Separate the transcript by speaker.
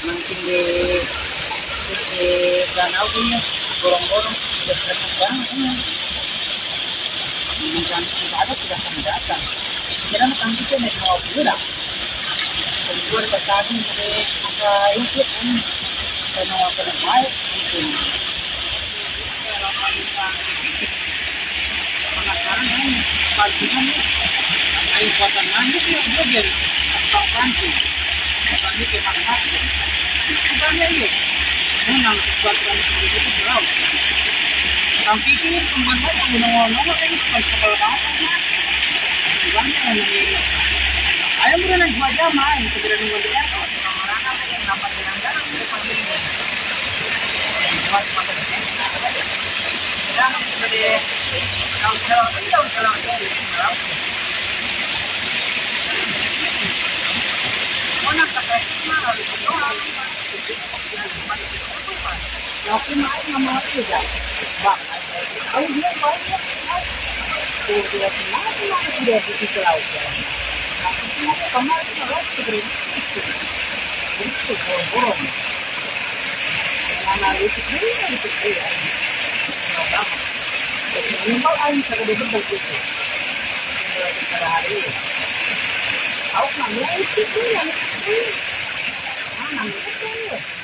Speaker 1: Mancing di danau punya gorong-gorong sudah datang banget. Menjelang ada sudah akan datang. Kira makan kita nih mau pulang. Keluar ke tadi dari masa itu kan karena apa namanya itu. Penasaran kan pancingan nih air kuatan mana sih yang dia biar tak pancing. Pancing ke mana? Sebenarnya ini menang kuatan itu itu laut. Tapi ini pembantu menunggu-nunggu ini pas kepala apa? Banyak yang ini. Ayo berenang 2 jam main segera nunggu di airport. Orang-orang apa yang dapat jalan-jalan di depan ini. Buat makan di sini. Ya, jadi kalau jalan dari laut. Mana pakai mana harus doang. Tapi main sama juga. Bak, tahu dia banyak. Tuh dia kenapa dia di laut. Kemarin laut seperti itu borong. Anak itu ya. Minimal air segede betul itu. Sehari. Tahu namanya itu yang mana itu?